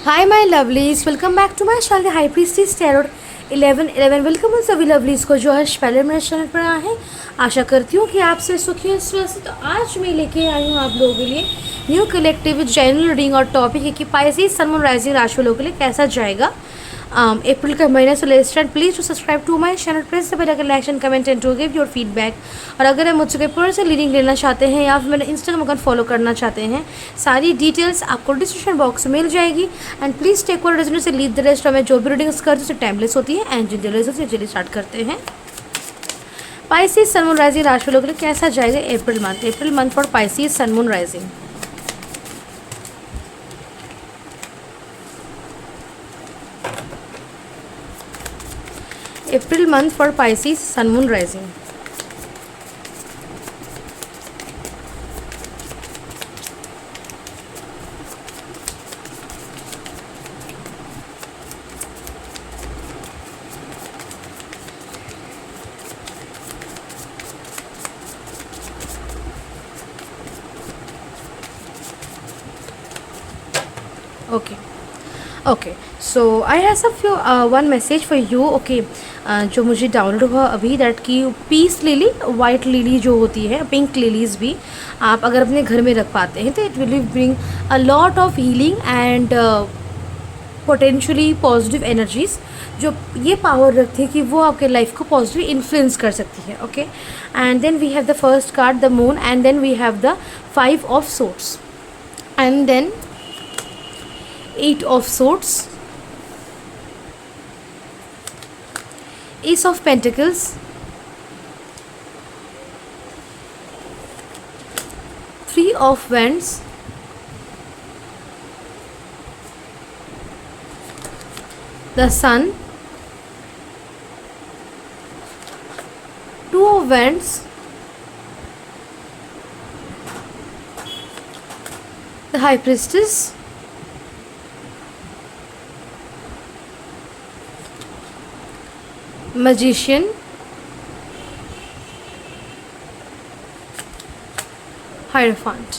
Hi my lovelies, welcome back to my channel high priestess tarot 1111। Welcome उन सभी lovelies को जो आज पहले मेरे चैनल पर आए हैं। आशा करती हूँ कि आप से सुखी हैं स्वस्थ। तो आज मैं लेके आई हूँ आप लोगों के लिए न्यू कलेक्टिव जनरल रीडिंग और टॉपिक है कि पाइसेस सन मून राइजिंग राशि वालों के लिए कैसा जाएगा अप्रैल का महीना। So let's start. Please to subscribe to my channel, press the bell icon, like and comment and to give your feedback. और अगर आप मुझसे कोई पर्सनल रीडिंग लेना चाहते हैं या फिर मेरे इंस्टाग्राम अकाउंट फॉलो करना चाहते हैं, सारी डिटेल्स आपको डिस्क्रिप्शन बॉक्स में मिल जाएगी। And please take one resonance से लीड द रेस्ट। मैं जो भी रीडिंग्स करती हूँ उसे टाइमलेस होती है एंड जनरलाइज होती है। चलिए स्टार्ट करते हैं। पाइसेस सन मून राइजिंग राशि वालों के लिए कैसा जाएगा April month for Pisces sun moon rising. April month for Pisces sun moon rising. Okay so I have some few one message for you. Okay, जो मुझे डाउनलोड हुआ अभी, दैट की पीस लिली, वाइट लिली जो होती है, pink lilies भी आप अगर अपने घर में रख पाते हैं तो it will bring a lot of healing and potentially positive energies. जो ये पावर रखती है कि वो आपके लाइफ को पॉजिटिव इन्फ्लुएंस कर सकती है। Okay, and then we have the first card the moon and then we have the 5 of swords and then 8 of swords, Ace of Pentacles, 3 of Wands, the Sun, 2 of Wands, the High Priestess, Magician, Hierophant.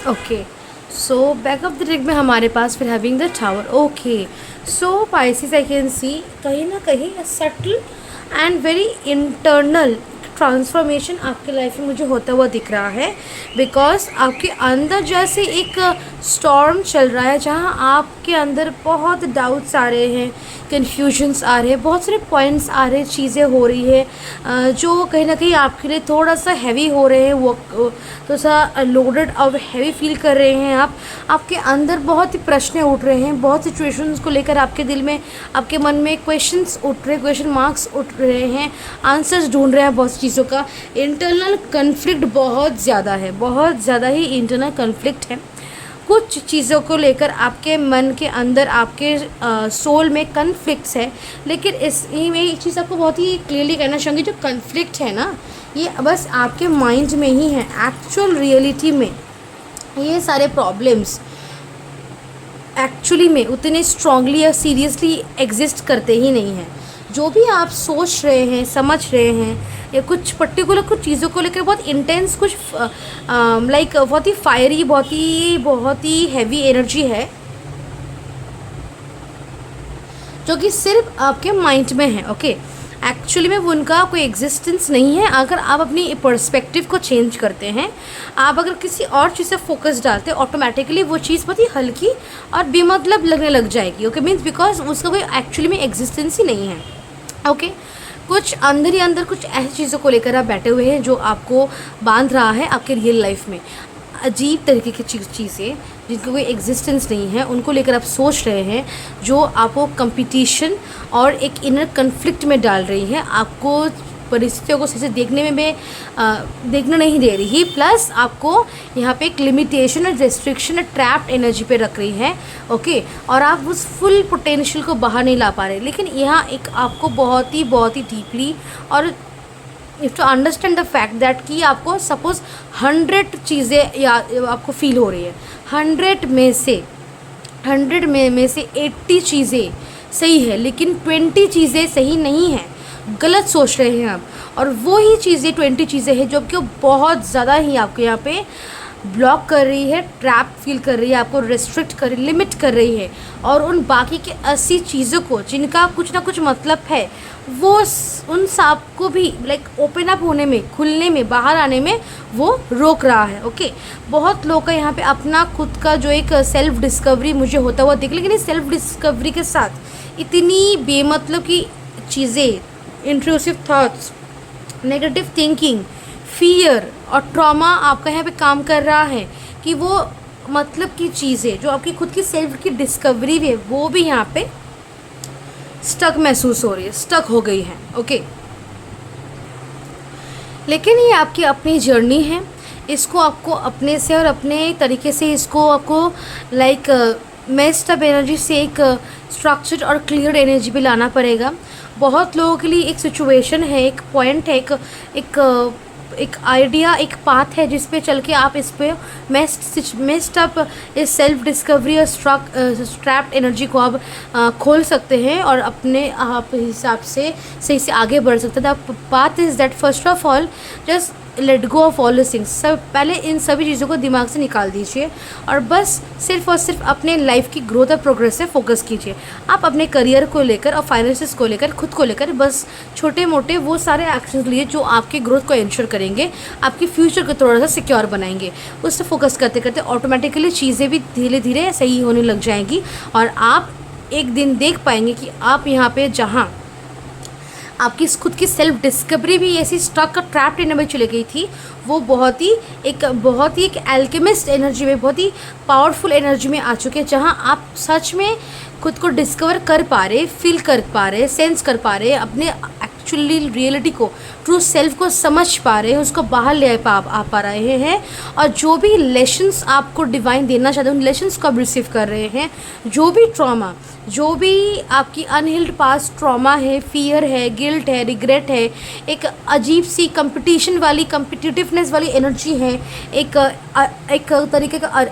Okay, so back of the deck में हमारे पास फिर having the tower. Okay, so Pisces I can सी कहीं ना कहीं subtle and very internal transformation आपके life में मुझे होता हुआ दिख रहा है। बिकॉज आपके अंदर जैसे एक स्टॉर्म चल रहा है जहाँ आपके अंदर बहुत डाउट्स आ रहे हैं, कन्फ्यूजन्स आ रहे हैं, बहुत सारे पॉइंट्स आ रहे हैं, चीज़ें हो रही है जो कहीं ना कहीं आपके लिए थोड़ा सा हैवी हो रहे हैं, वो थोड़ा सा लोडेड और हैवी फील कर रहे हैं। आपके अंदर बहुत ही प्रश्न उठ रहे हैं, बहुत सिचुएशंस को लेकर आपके दिल में, आपके मन में क्वेश्चंस उठ रहे, क्वेश्चन मार्क्स उठ रहे हैं, आंसर्स ढूंढ रहे हैं बहुत चीज़ों का। इंटरनल कन्फ्लिक्ट बहुत ज़्यादा है, बहुत ज़्यादा ही इंटरनल कन्फ्लिक्ट है। कुछ चीज़ों को लेकर आपके मन के अंदर, आपके सोल में कन्फ्लिक्ट्स है। लेकिन मैं एक चीज़ आपको बहुत ही क्लियरली कहना चाहूँगी, जो कन्फ्लिक्ट है ना, ये बस आपके माइंड में ही है। एक्चुअल रियलिटी में ये सारे प्रॉब्लम्स एक्चुअली में उतने स्ट्रांगली या सीरियसली एग्जिस्ट करते ही नहीं हैं। जो भी आप सोच रहे हैं, समझ रहे हैं, या कुछ पर्टिकुलर कुछ चीज़ों को लेकर बहुत इंटेंस, कुछ लाइक बहुत ही फायरी, बहुत ही हैवी एनर्जी है जो कि सिर्फ आपके माइंड में है। ओके, एक्चुअली में वो उनका कोई एग्जिस्टेंस नहीं है। अगर आप अपनी पर्सपेक्टिव को चेंज करते हैं, आप अगर किसी और चीज़ से फोकस डालते हैं, ऑटोमेटिकली वो चीज़ बहुत ही हल्की और बेमतलब लगने लग जाएगी। ओके, मीन्स बिकॉज उसका कोई एक्चुअली में एग्जिस्टेंस ही नहीं है। ओके, कुछ अंदर ही अंदर कुछ ऐसी चीज़ों को लेकर आप बैठे हुए हैं जो आपको बांध रहा है आपके रियल लाइफ में। अजीब तरीके की चीज़ें जिनका कोई एग्जिस्टेंस नहीं है, उनको लेकर आप सोच रहे हैं, जो आपको कंपटीशन और एक इनर कन्फ्लिक्ट में डाल रही है, आपको परिस्थितियों को सही से देखने नहीं दे रही, प्लस आपको यहाँ पे एक लिमिटेशन और रेस्ट्रिक्शन और ट्रैप्ड एनर्जी पे रख रही है। ओके, और आप उस फुल पोटेंशियल को बाहर नहीं ला पा रहे। लेकिन यहाँ एक आपको बहुत ही डीपली और you to understand the fact that कि आपको सपोज 100 चीज़ें या आपको फील हो रही है, 100 में से 80 चीज़ें सही है, लेकिन 20 चीज़ें सही नहीं है, गलत सोच रहे हैं आप। और वो ही चीज़ें 20 चीज़ें हैं जो कि बहुत ज़्यादा ही आपके यहाँ पे ब्लॉक कर रही है, ट्रैप फील कर रही है, आपको रिस्ट्रिक्ट कर लिमिट कर रही है, और उन बाकी के 80 चीज़ों को जिनका कुछ ना कुछ मतलब है वो उन सांप को भी लाइक ओपन अप होने में, खुलने में, बाहर आने में वो रोक रहा है। ओके, बहुत लोग का यहाँ पे अपना खुद का जो एक सेल्फ डिस्कवरी मुझे होता हुआ दिख, लेकिन इस सेल्फ डिस्कवरी के साथ इतनी बेमतलब की चीज़ें, intrusive thoughts, negative thinking, fear और ट्रॉमा आपका यहाँ पे काम कर रहा है कि वो मतलब की चीज़ें जो आपकी खुद की सेल्फ की डिस्कवरी है वो भी यहाँ पे स्टक महसूस हो रही है, स्टक हो गई है। ओके, लेकिन ये आपकी अपनी जर्नी है, इसको आपको अपने से और अपने तरीके से इसको आपको लाइक मेस्ड अप एनर्जी से एक स्ट्रक्चर्ड और क्लियर एनर्जी पे लाना पड़ेगा। बहुत लोगों के लिए एक सिचुएशन है, एक पॉइंट है, एक आइडिया, एक पाथ है जिस पे चल के आप इस पे मेस्ड अप इस सेल्फ डिस्कवरी और स्ट्रैप्ड एनर्जी को आप खोल सकते हैं और अपने आप हिसाब से सही से आगे बढ़ सकते हैं। The path is that first of all just let go of all this things. सब पहले इन सभी चीज़ों को दिमाग से निकाल दीजिए और बस सिर्फ और सिर्फ अपने लाइफ की ग्रोथ और प्रोग्रेस से फोकस कीजिए। आप अपने करियर को लेकर और फाइनेंसेस को लेकर, खुद को लेकर बस छोटे मोटे वो सारे एक्शंस लिए जो आपकी ग्रोथ को इंश्योर करेंगे, आपकी फ्यूचर को थोड़ा सा सिक्योर बनाएंगे। उस पर फोकस करते करते ऑटोमेटिकली चीज़ें भी धीरे धीरे सही होने लग जाएंगी और आप एक दिन देख पाएंगे कि आप यहाँ पे जहाँ आपकी खुद की सेल्फ डिस्कवरी भी ऐसी स्टक ट्रैप्ड एनर्जी में चली गई थी, वो बहुत ही एक एल्केमिस्ट एनर्जी में, बहुत ही पावरफुल एनर्जी में आ चुके हैं, जहाँ आप सच में खुद को डिस्कवर कर पा रहे, फील कर पा रहे, सेंस कर पा रहे, अपने एक्चुअली रियलिटी को, ट्रू सेल्फ को समझ पा रहे हैं, उसको बाहर ले आ पा रहे हैं और जो भी लेसन्स आपको डिवाइन देना चाहते हैं उन लेसन्स को आप रिसीव कर रहे हैं। जो भी ट्रॉमा, जो भी आपकी अनहील्ड पास्ट ट्रॉमा है, फियर है, गिल्ट है, रिग्रेट है, एक अजीब सी कंपटीशन वाली, कम्पिटिटिवनेस वाली एनर्जी है, एक तरीके का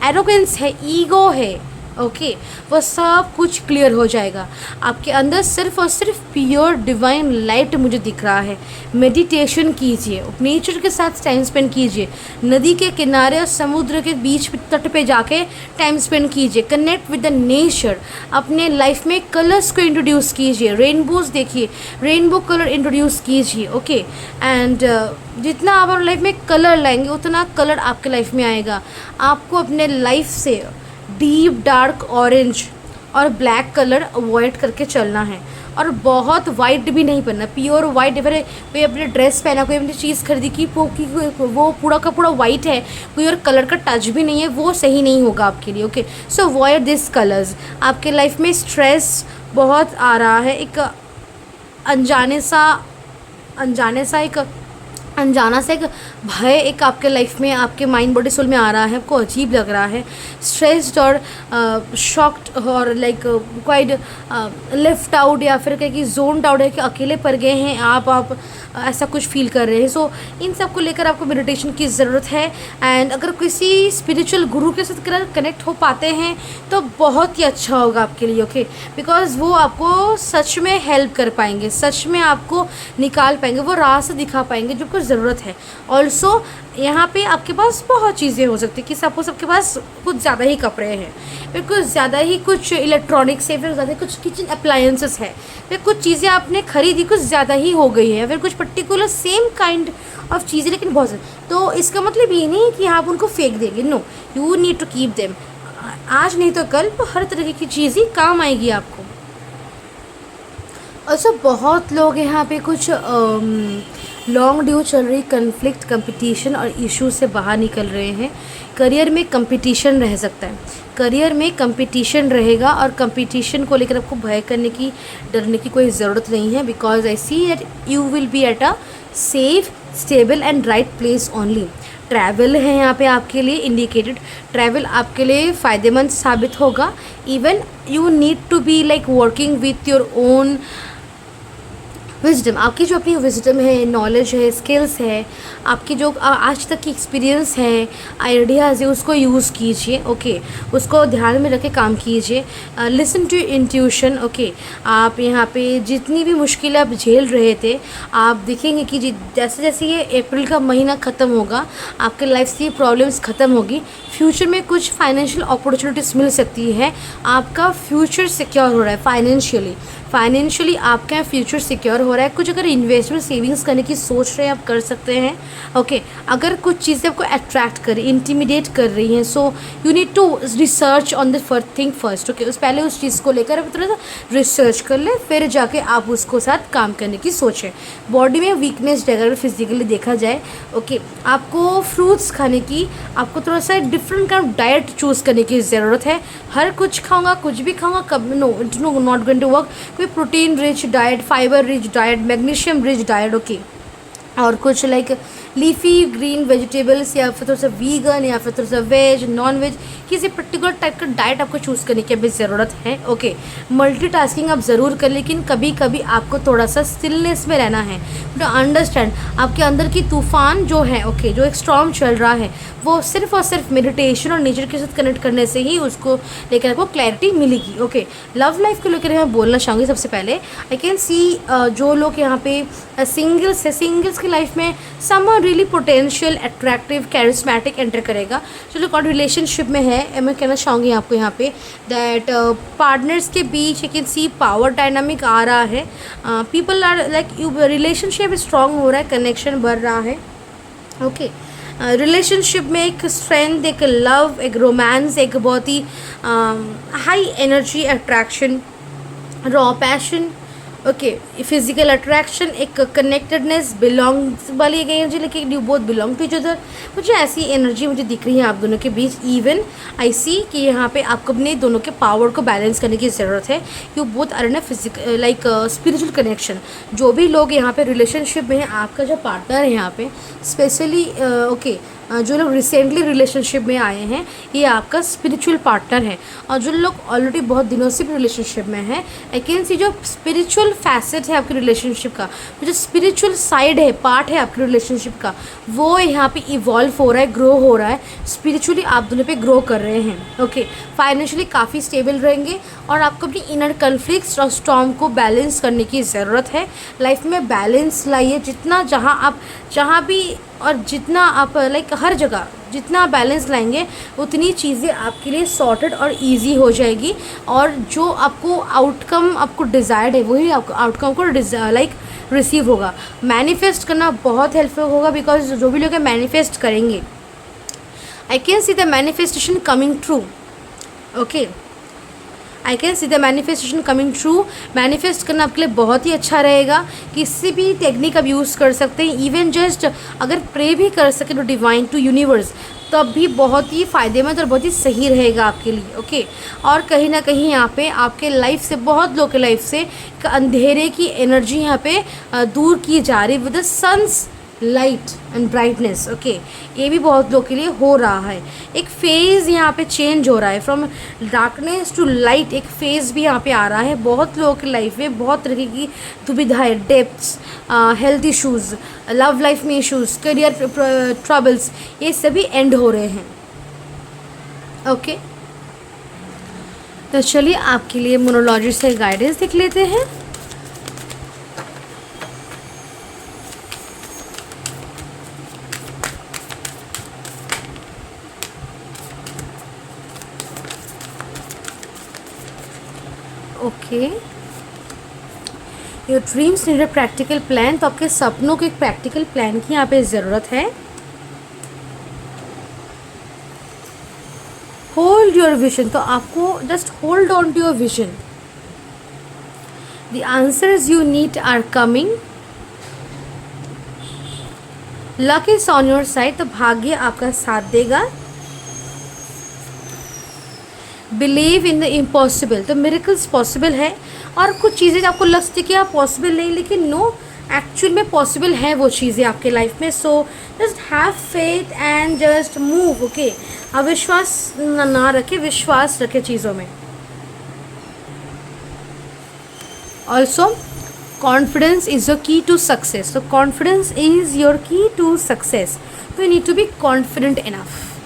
एरोगेंस है, ईगो है, ओके, वो सब कुछ क्लियर हो जाएगा। आपके अंदर सिर्फ और सिर्फ प्योर डिवाइन लाइट मुझे दिख रहा है। मेडिटेशन कीजिए, नेचर के साथ टाइम स्पेंड कीजिए, नदी के किनारे और समुद्र के बीच तट पे जाके टाइम स्पेंड कीजिए, कनेक्ट विद द नेचर। अपने लाइफ में कलर्स को इंट्रोड्यूस कीजिए, रेनबोज देखिए, रेनबो कलर इंट्रोड्यूस कीजिए, ओके। एंड जितना आप अपनी लाइफ में कलर लाएंगे उतना कलर आपके लाइफ में आएगा। आपको अपने लाइफ से डीप डार्क ऑरेंज और ब्लैक कलर अवॉइड करके चलना है और बहुत वाइट भी नहीं पहनना। प्योर वाइट, अगर कोई अपने ड्रेस पहना, कोई अपनी चीज़ खरीदी कि वो पूरा का पूरा वाइट है, कोई और कलर का टच भी नहीं है, वो सही नहीं होगा आपके लिए। Okay, so avoid this colours. आपके लाइफ में स्ट्रेस बहुत आ रहा है, एक अनजाना सा एक भय एक आपके लाइफ में, आपके माइंड बॉडी सोल में आ रहा है, आपको अजीब लग रहा है, स्ट्रेस्ड और शॉक्ड और लाइक क्वाइट लेफ्ट आउट या फिर कहीं जोन्ड आउट है कि अकेले पड़ गए हैं आप ऐसा कुछ फील कर रहे हैं। सो इन सब को लेकर आपको मेडिटेशन की ज़रूरत है। एंड अगर किसी स्पिरिचुअल गुरु के साथ कनेक्ट हो पाते हैं तो बहुत ही अच्छा होगा आपके लिए, ओके, बिकॉज वो आपको सच में हेल्प कर पाएंगे, सच में आपको निकाल पाएंगे, वो रास्ता दिखा पाएंगे जो कुछ ज़रूरत है। ऑल्सो यहाँ पे आपके पास बहुत चीज़ें हो सकती है कि सपोज आपके पास कुछ ज़्यादा ही कपड़े हैं, फिर कुछ ज़्यादा ही कुछ इलेक्ट्रॉनिक्स है, फिर ज़्यादा कुछ किचन अप्लायंसेस है, फिर कुछ चीज़ें आपने खरीदी कुछ ज़्यादा ही हो गई है, फिर कुछ पर्टिकुलर सेम काइंड ऑफ चीज़ें लेकिन बहुत ज़्यादा। तो इसका मतलब ये नहीं कि आप उनको फेंक देंगे, no, you need to keep them. आज नहीं तो कल हर तरह की चीज़ ही काम आएगी आपको। अच्छा, बहुत लोग यहाँ पे कुछ लॉन्ग ड्यू चल रही कन्फ्लिक्ट, कंपटीशन और इश्यू से बाहर निकल रहे हैं। करियर में कंपटीशन रह सकता है, करियर में कंपटीशन रहेगा और कंपटीशन को लेकर आपको भय करने की, डरने की कोई ज़रूरत नहीं है, because I see that you will be at a safe, stable and right place only. Travel है यहाँ पे आपके लिए इंडिकेटेड, ट्रैवल आपके लिए फ़ायदेमंद साबित होगा। Even you need to be like working with your own wisdom, आपकी जो अपनी विजडम है, नॉलेज है, स्किल्स है, आपकी जो आज तक की एक्सपीरियंस है, आइडियाज़ है, उसको यूज़ कीजिए। ओके, उसको ध्यान में रख के काम कीजिए। Listen to intuition. ओके, आप यहाँ पे जितनी भी मुश्किलें आप झेल रहे थे, आप देखेंगे कि जैसे जैसे ये अप्रैल का महीना ख़त्म होगा, आपके लाइफ से ये प्रॉब्लम्स ख़त्म होगी। फ्यूचर में कुछ फाइनेंशियल अपॉर्चुनिटीज़ मिल सकती है। आपका फ्यूचर सिक्योर हो रहा है फाइनेंशियली आपका फ्यूचर सिक्योर हो रहा है। कुछ अगर इन्वेस्टमेंट सेविंग्स करने की सोच रहे हैं, आप कर सकते हैं। ओके, अगर कुछ चीज़ें आपको अट्रैक्ट कर रही, इंटिमिडेट कर रही हैं, so you need to research on the thing first. Okay, पहले उस चीज़ को लेकर आप थोड़ा सा रिसर्च कर लें, फिर जाके आप उसको साथ काम करने की सोचें। बॉडी में वीकनेस अगर फिजिकली देखा जाए, ओके, आपको फ्रूट्स खाने की, आपको थोड़ा सा different kind of diet choose करने की ज़रूरत है। हर कुछ खाऊंगा, कुछ भी खाऊंगा, कब no not going to work. कोई protein rich diet, fibre rich diet, magnesium rich diet. Okay, और कुछ लाइक लीफी ग्रीन वेजिटेबल्स, या फिर थोड़ा सा वीगन, या फिर थोड़ा सा वेज, नॉन वेज, किसी पर्टिकुलर टाइप का डाइट आपको चूज़ करने की अभी ज़रूरत है। ओके, मल्टीटास्किंग आप ज़रूर कर, लेकिन कभी कभी आपको थोड़ा सा स्टिलनेस में रहना है। टू अंडरस्टैंड आपके अंदर की तूफान जो है, ओके, जो एक स्टॉर्म चल रहा है, वो सिर्फ और सिर्फ मेडिटेशन और नेचर के साथ कनेक्ट करने से ही उसको लेकर आपको क्लैरिटी मिलेगी। ओके, लव लाइफ को लेकर मैं बोलना चाहूँगी। सबसे पहले आई कैन सी जो लोग यहाँ पे सिंगल्स है, सिंगल्स की लाइफ में someone really potential, attractive, charismatic enter करेगा। जो लोग रिलेशनशिप में है, मैं कहना चाहूँगी आपको यहाँ पे दैट पार्टनर्स के बीच I can see power dynamic आ रहा है। People are like relationship strong हो रहा है, कनेक्शन बढ़ रहा है। ओके, रिलेशनशिप में एक स्ट्रेंथ, एक लव, एक रोमांस, एक बहुत ही high energy, attraction, raw passion. Okay, physical attraction, एक कनेक्टेडनेस, बिलोंग्स वाली एक एनर्जी, लेकिन you both belong to each other. मुझे ऐसी एनर्जी मुझे दिख रही है आप दोनों के बीच। इवन आई सी कि यहाँ पे आपको अपने दोनों के पावर को बैलेंस करने की ज़रूरत है। You both are in a physical like spiritual connection. जो भी लोग यहाँ पे रिलेशनशिप में हैं, आपका जो पार्टनर है यहाँ पे स्पेशली, ओके, जो लोग रिसेंटली रिलेशनशिप में आए हैं, ये आपका स्पिरिचुअल पार्टनर है। और जो लोग ऑलरेडी बहुत दिनों से भी रिलेशनशिप में हैं, आई कैन सी जो स्पिरिचुअल फैसेट है आपकी रिलेशनशिप का, जो स्पिरिचुअल साइड है, पार्ट है आपकी रिलेशनशिप का, वो यहाँ पे इवॉल्व हो रहा है, ग्रो हो रहा है। स्पिरिचुअली आप दोनों पे ग्रो कर रहे हैं। ओके, फाइनेंशियली काफ़ी स्टेबल रहेंगे, और आपको अपनी इनर कन्फ्लिक्ट्स और स्टॉर्म को बैलेंस करने की ज़रूरत है। लाइफ में बैलेंस लाइए, जितना जहाँ भी और जितना आप लाइक हर जगह जितना बैलेंस लाएंगे, उतनी चीज़ें आपके लिए सॉर्टेड और इजी हो जाएगी। और जो आपको आउटकम आपको डिज़ायर्ड है, वही आपको आउटकम को लाइक रिसीव होगा। मैनिफेस्ट करना बहुत हेल्पफुल होगा, बिकॉज जो भी लोग मैनिफेस्ट करेंगे, आई can see the manifestation coming true. Okay, I can see the manifestation coming true. Manifest करना आपके लिए बहुत ही अच्छा रहेगा। किसी भी टेक्निक आप यूज़ कर सकते हैं। इवन जस्ट अगर प्रे भी कर सके टू डिवाइन, टू यूनिवर्स, तब भी बहुत ही फ़ायदेमंद और बहुत ही सही रहेगा आपके लिए। ओके, और कहीं ना कहीं यहाँ पे आपके लाइफ से, बहुत लोगों के लाइफ से एक अंधेरे की एनर्जी यहाँ पे दूर की जा रही with the sun's light and brightness. Okay, ये भी बहुत लोगों के लिए हो रहा है। एक फेज़ यहाँ पे चेंज हो रहा है, फ्रॉम डार्कनेस टू लाइट। एक फेज़ भी यहाँ पे आ रहा है। बहुत लोगों की लाइफ में बहुत तरह की दुविधाएं, depths, health issues, love life में इश्यूज़, करियर ट्रबल्स, ये सभी एंड हो रहे हैं। ओके, तो चलिए आपके लिए मोनोलॉजी से गाइडेंस देख लेते हैं। Okay, your dreams need a practical plan. तो आपके सपनों को एक प्रैक्टिकल प्लान की यहाँ पे ज़रूरत है। होल्ड योर विजन, तो आपको just hold on to your vision. The answers you need are coming. Luck is on your side, तो भाग्य आपका साथ देगा। बिलीव इन द इम्पॉसिबल, तो मिरेकल्स पॉसिबल है। और कुछ चीज़ें आपको लगती कि आप पॉसिबल नहीं, लेकिन नो, एक्चुअल में पॉसिबल है वो चीज़ें आपके लाइफ में। So just have faith and just move. Okay, अविश्वास ना रखे, विश्वास रखे चीज़ों में। Also confidence is your key to success. So confidence is your key to success. So you need to be confident enough.